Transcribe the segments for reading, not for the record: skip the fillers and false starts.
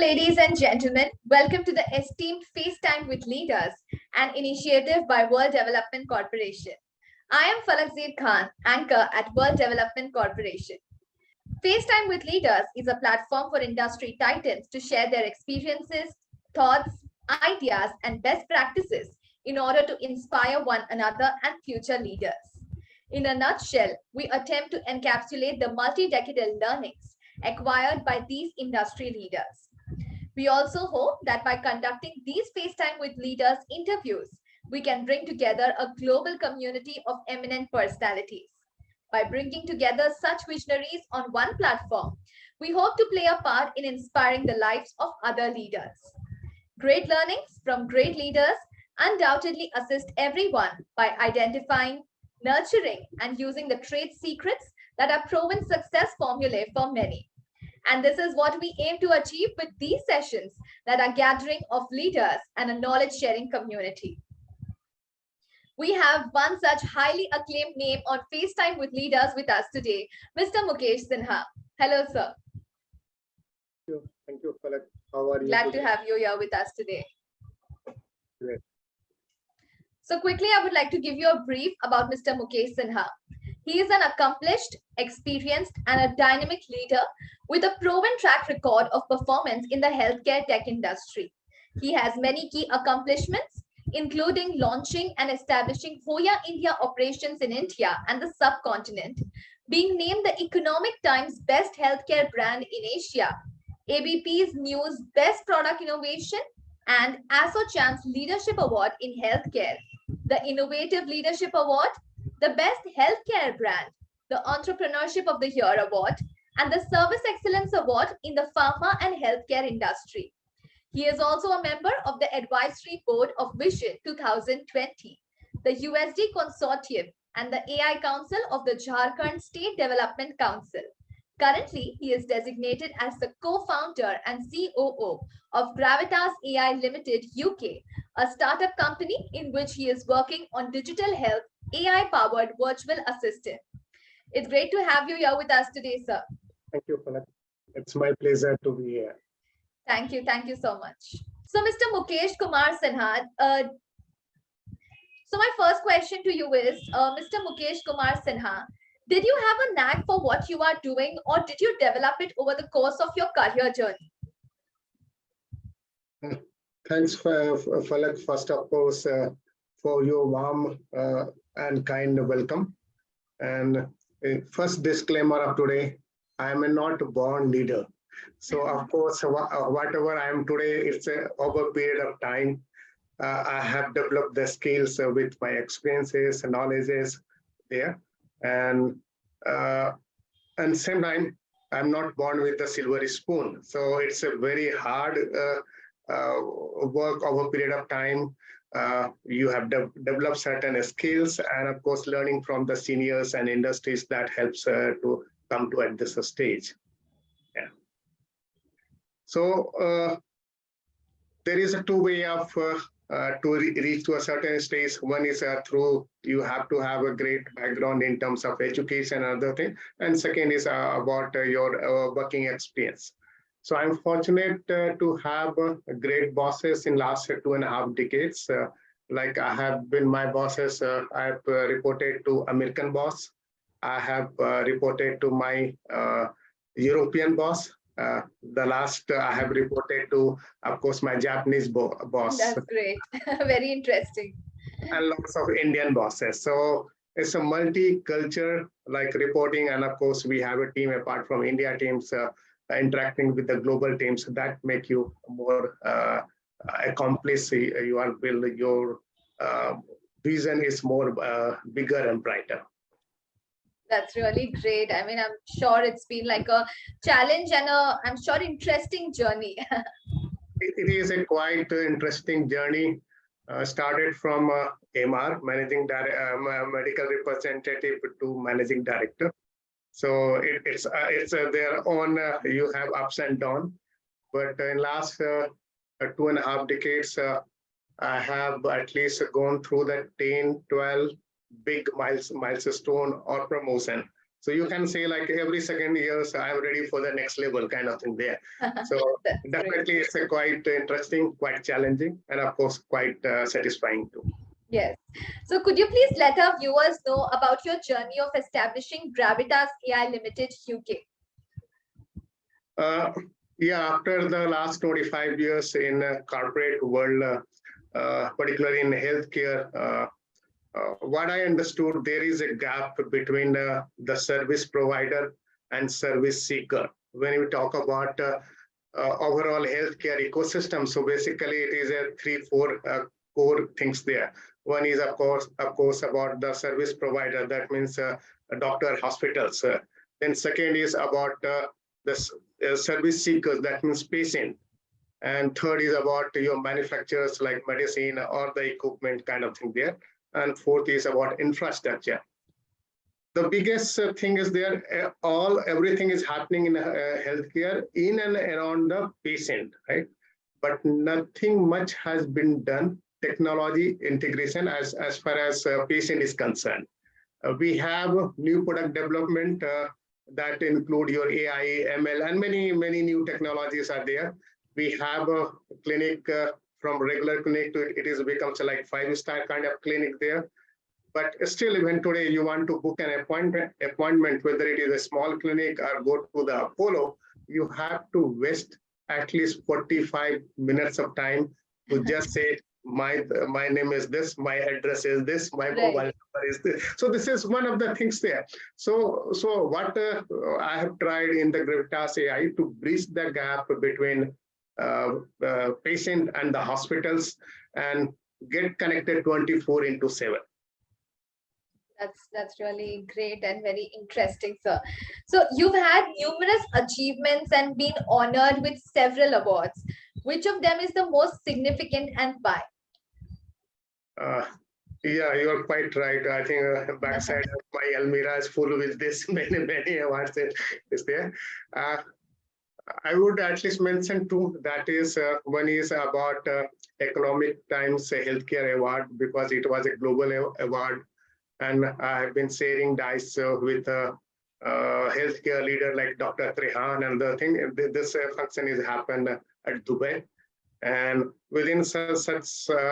ladies and gentlemen, welcome to the Esteemed FaceTime with Leaders, an initiative by World Development Corporation. I am Falakzeed Khan, anchor at World Development Corporation. FaceTime with Leaders is a platform for industry titans to share their experiences, thoughts, ideas, and best practices in order to inspire one another and future leaders. In a nutshell, we attempt to encapsulate the multi-decadal learnings acquired by these industry leaders. We also hope that by conducting these FaceTime with Leaders interviews, we can bring together a global community of eminent personalities. By bringing together such visionaries on one platform, we hope to play a part in inspiring the lives of other leaders. Great learnings from great leaders undoubtedly assist everyone by identifying, nurturing, and using the trade secrets that are proven success formulae for many. And this is what we aim to achieve with these sessions that are gathering of leaders and a knowledge sharing community. We have one such highly acclaimed name on FaceTime with Leaders with us today, Mr. Mukesh Sinha. Hello, sir. Thank you, Falak. How are you? Glad to have you here with us today. Great. So quickly, I would like to give you a brief about Mr. Mukesh Sinha. He is an accomplished, experienced, and a dynamic leader with a proven track record of performance in the healthcare tech industry. He has many key accomplishments, including launching and establishing HOYA India operations in India and the subcontinent, being named the Economic Times Best Healthcare Brand in Asia, ABP's News Best Product Innovation, and ASSOCHAM's Leadership Award in Healthcare, the Innovative Leadership Award, the Best Healthcare Brand, the Entrepreneurship of the Year Award, and the Service Excellence Award in the Pharma and Healthcare industry. He is also a member of the Advisory Board of Vision 2020, the USD Consortium, and the AI Council of the Jharkhand State Development Council. Currently, he is designated as the co-founder and COO of Gravitas AI Ltd UK, a startup company in which he is working on digital health AI-powered virtual assistant. It's great to have you here with us today, sir. Thank you, Falak. It's my pleasure to be here. Thank you so much. So, Mr. Mukesh Kumar Sinha, so my first question to you is, Mr. Mukesh Kumar Sinha, did you have a knack for what you are doing, or did you develop it over the course of your career journey? Thanks, Falak, first of course, for your warm and kind welcome. And first disclaimer of today, I am not a born leader. So of course, whatever I am today, it's over a period of time. I have developed the skills with my experiences and knowledges there. And same time, I'm not born with a silver spoon. So it's a very hard work over a period of time. You have developed certain skills, and of course, learning from the seniors and industries that helps to come to at this stage. Yeah. So there is a two way of to reach to a certain stage. One is through you have to have a great background in terms of education and other thing, and second is about your working experience. So I'm fortunate to have great bosses in last 2.5 decades. Like I have been my bosses, I have reported to American boss. I have reported to my European boss. The last I have reported to, of course, my Japanese boss. That's great. Very interesting. And lots of Indian bosses. So it's a multi-culture like reporting. And of course, we have a team apart from India teams interacting with the global teams that make you more accomplished. Your vision is more bigger and brighter. That's really great. I mean, I'm sure it's been like a challenge and I'm sure interesting journey. It is a quite interesting journey. Started from MR, medical representative, to managing director. So it's their own. You have ups and downs, but in last 2.5 decades, I have at least gone through the 10, 12 big milestone or promotion. So you can say like every second years, I'm ready for the next level kind of thing there. So definitely it's a quite interesting, quite challenging, and of course, quite satisfying too. Yes. So could you please let our viewers know about your journey of establishing Gravitas AI Limited UK? Yeah, after the last 25 years in corporate world, particularly in healthcare, what I understood, there is a gap between the service provider and service seeker. When we talk about overall healthcare ecosystem, so basically it is a 3-4 core things there. One is of course about the service provider. That means doctor, hospitals. Then second is about the service seekers. That means patient. And third is about your manufacturers like medicine or the equipment kind of thing there. And fourth is about infrastructure. The biggest thing is there, everything is happening in healthcare in and around the patient, right? But nothing much has been done, technology integration as far as patient is concerned. We have new product development that include your AI, ML, and many new technologies are there. We have a clinic from regular clinic to it is becomes like 5-star kind of clinic there. But still, even today, you want to book an appointment, whether it is a small clinic or go to the Apollo, you have to waste at least 45 minutes of time to just say, my name is this, my address is this, my mobile number is this. So this is one of the things there. So what I have tried in the Gravitas AI to bridge the gap between patient and the hospitals and get connected 24/7. That's really great and very interesting, sir. So you've had numerous achievements and been honored with several awards. Which of them is the most significant and why? Yeah, you're quite right. I think backside of my Almira is full with this many awards is there. I would at least mention two. That is, one is about Economic Times Healthcare Award because it was a global award. And I have been sharing dice with a healthcare leader like Dr. Trehan and the thing. This function is happened at Dubai. And within such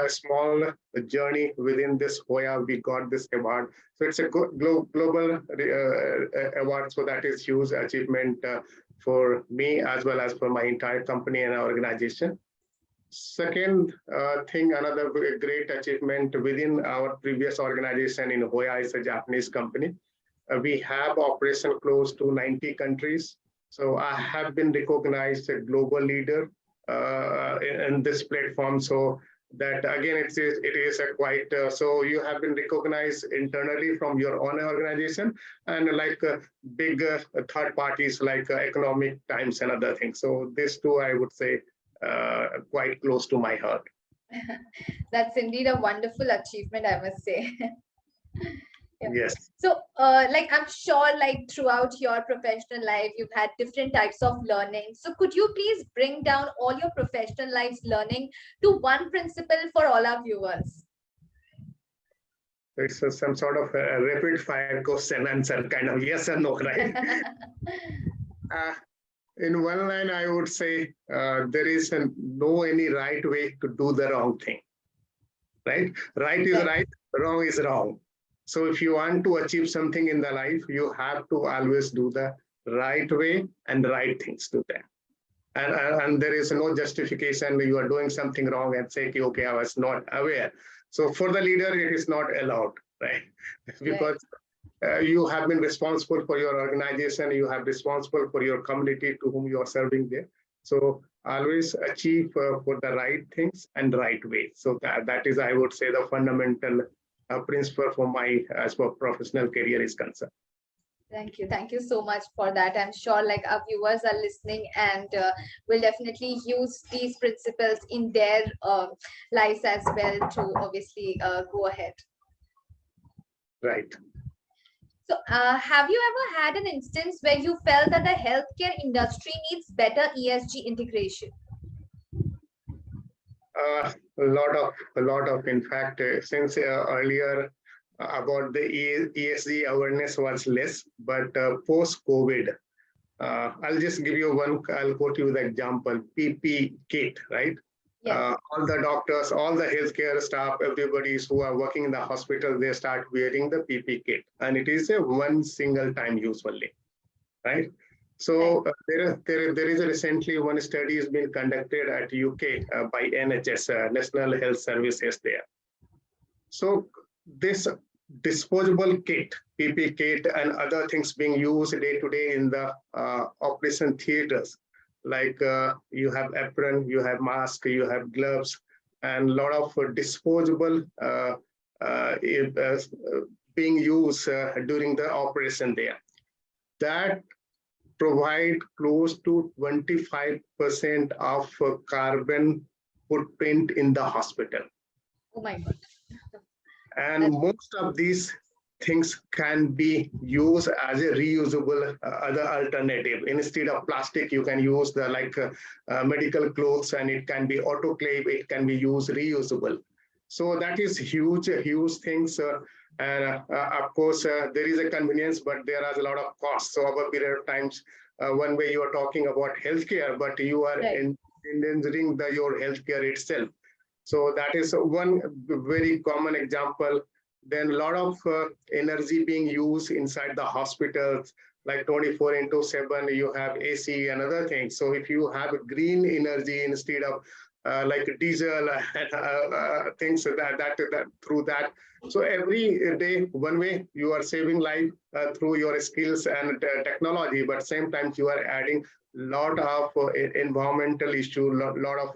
small journey within this HOYA, we got this award. So it's a global award. So that is huge achievement for me as well as for my entire company and our organization. Second thing, another great achievement within our previous organization in HOYA is a Japanese company. We have operation close to 90 countries. So I have been recognized a global leader in this platform. So that again, it is a quite, so you have been recognized internally from your own organization and like big third parties like Economic Times and other things. So these two, I would say, quite close to my heart. That's indeed a wonderful achievement, I must say. Yeah. Yes. So like I'm sure like throughout your professional life you've had different types of learning. So could you please bring down all your professional life's learning to one principle for all our viewers? It's some sort of a rapid fire question answer kind of yes or no, right? In one line, I would say there is no any right way to do the wrong thing, right? Right is right, wrong is wrong. So if you want to achieve something in the life, you have to always do the right way and the right things to them. And there is no justification you are doing something wrong and say, okay, I was not aware. So for the leader, it is not allowed, right? Because you have been responsible for your organization, you have responsible for your community to whom you are serving there. So always achieve for the right things and the right way. So that is, I would say, the fundamental principle for my as for professional career is concerned. Thank you so much for that. I'm sure like our viewers are listening and will definitely use these principles in their lives as well to obviously go ahead. Right. So have you ever had an instance where you felt that the healthcare industry needs better ESG integration? A lot of, in fact, since earlier, about the ESG awareness was less, but post-COVID, I'll just give you one, I'll quote you the example, PP kit, right? Yes. All the doctors, all the healthcare staff, everybody who are working in the hospital, they start wearing the PP kit. And it is a one single time use only, right? So there is recently one study has been conducted at UK by NHS, National Health Services there. So this disposable kit, PP kit, and other things being used day to day in the operation theaters, like you have apron, you have mask, you have gloves, and a lot of disposable being used during the operation there. That provide close to 25% of carbon footprint in the hospital. Oh my God. And most of these things can be used as a reusable other alternative. Instead of plastic, you can use the medical clothes, and it can be autoclave, it can be used reusable. So that is huge things. And of course, there is a convenience, but there is a lot of costs. So over a period of times, one way you are talking about healthcare, but you are endangering your healthcare itself. So that is one very common example. Then a lot of energy being used inside the hospitals, like 24/7, you have AC and other things. So if you have green energy instead of like diesel things that through that. So every day, one way you are saving life through your skills and technology, but same time you are adding lot of environmental issue, lot of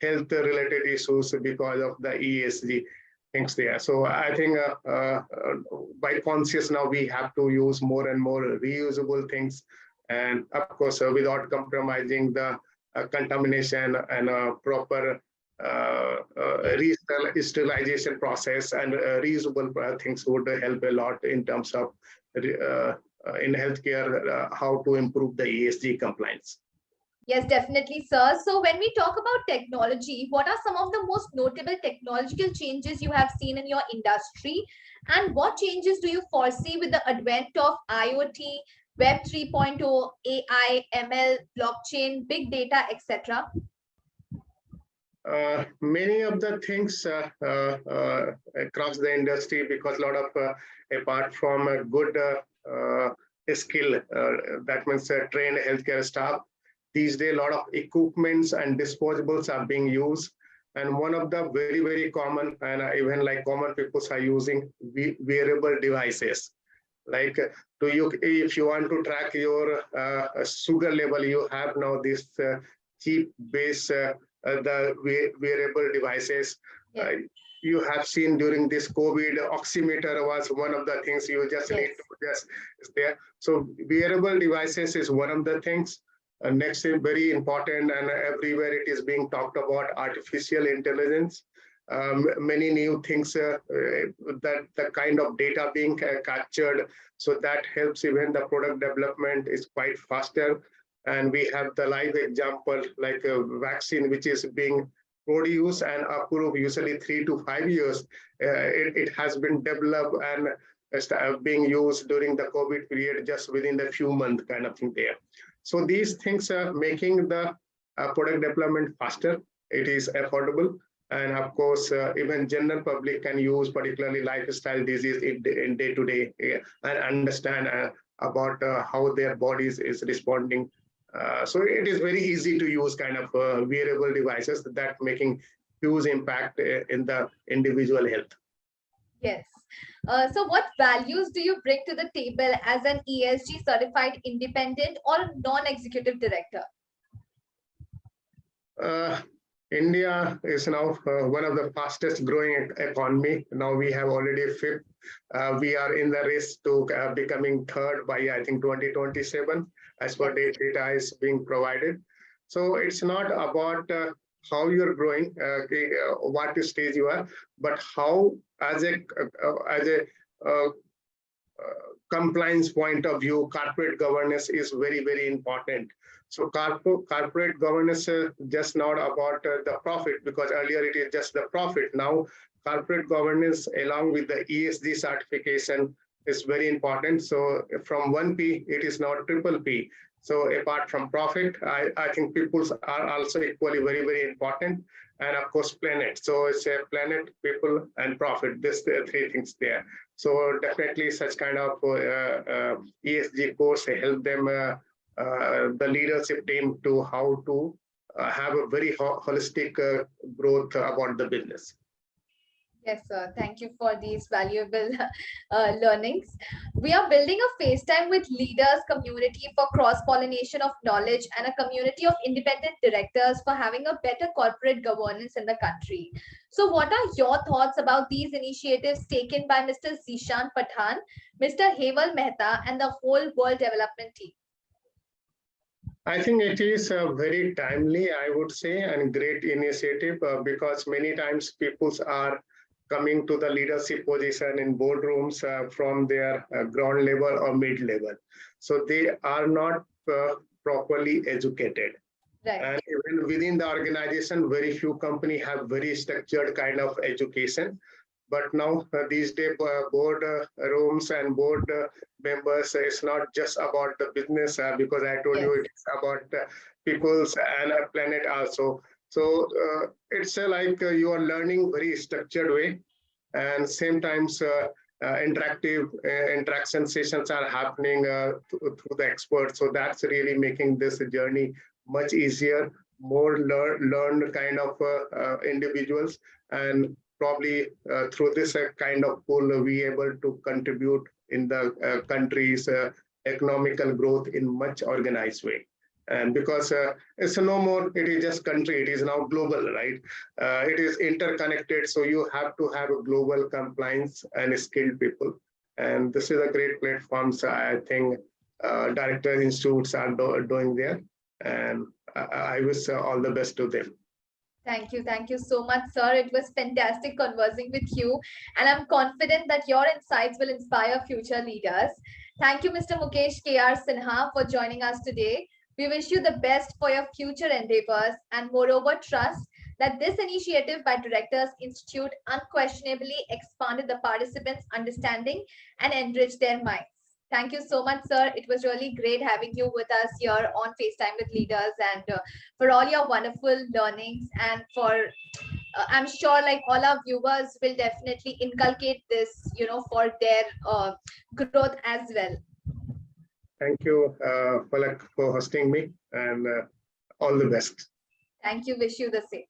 health related issues because of the ESG things there. So I think by conscious now we have to use more and more reusable things, and of course without compromising the contamination and proper sterilization process, and reusable things would help a lot in terms of in healthcare how to improve the ESG compliance. Yes, definitely, sir. So when we talk about technology, what are some of the most notable technological changes you have seen in your industry? And what changes do you foresee with the advent of IoT, Web 3.0, AI, ML, blockchain, big data, etc.? Many of the things across the industry, because a lot of, apart from a good skill, that means trained healthcare staff, these days a lot of equipments and disposables are being used. And one of the very, very common, and even like common people are using wearable devices. Like if you want to track your sugar level, you have now this cheap base the wearable devices. You have seen during this COVID, oximeter was one of the things you just need to just there. So wearable devices is one of the things. Next is very important, and everywhere it is being talked about, artificial intelligence. Many new things that the kind of data being captured, so that helps even the product development is quite faster. And we have the live example like a vaccine which is being produced and approved usually 3 to 5 years. It has been developed and being used during the COVID period, just within a few months kind of thing there. So these things are making the product development faster. It is affordable. And of course, even general public can use particularly lifestyle disease in day to day and understand about how their bodies is responding. So it is very easy to use kind of wearable devices that making huge impact in the individual health. Yes. So what values do you bring to the table as an ESG certified independent or non-executive director? India is now one of the fastest growing economy. Now we have already fifth. We are in the race to becoming third by, I think, 2027, as per data is being provided. So it's not about how you're growing, what stage you are, but how as a compliance point of view, corporate governance is very, very important. So corporate governance just not about the profit, because earlier it is just the profit. Now corporate governance along with the ESG certification is very important. So from 1P, it is now triple P. So apart from profit, I think people are also equally very, very important. And of course, planet. So it's a planet, people, and profit. This the three things there. So definitely such kind of ESG course help them, the leadership team, to how to have a very holistic growth about the business. Yes, sir. Thank you for these valuable learnings. We are building a FaceTime with leaders community for cross-pollination of knowledge and a community of independent directors for having a better corporate governance in the country. So what are your thoughts about these initiatives taken by Mr. Zishan Pathan, Mr. Heval Mehta, and the whole World Development team? I think it is very timely, I would say, and great initiative because many times people are coming to the leadership position in boardrooms from their ground level or mid level. So they are not properly educated. Right. And even within the organization, very few companies have very structured kind of education. But now these days, board rooms and board members, it's not just about the business, because I told you it's about people's and a planet also. So it's like you are learning very structured way, and same times interactive interaction sessions are happening through the experts. So that's really making this journey much easier, more learned kind of individuals, and probably through this kind of pool, we able to contribute in the country's economical growth in much organized way. And because it's no more, it is just country, it is now global, right? It is interconnected, so you have to have a global compliance and skilled people. And this is a great platform, so I think director institutes are doing there. And I wish all the best to them. Thank you. Thank you so much, sir. It was fantastic conversing with you. And I'm confident that your insights will inspire future leaders. Thank you, Mr. Mukesh K.R. Sinha, for joining us today. We wish you the best for your future endeavors, and moreover trust that this initiative by Directors Institute unquestionably expanded the participants' understanding and enriched their minds. Thank you so much, sir. It was really great having you with us here on FaceTime with Leaders, and for all your wonderful learnings, and for I'm sure like all our viewers will definitely inculcate this, for their growth as well. Thank you, Palak, for hosting me, and all the best. Thank you. Wish you the same.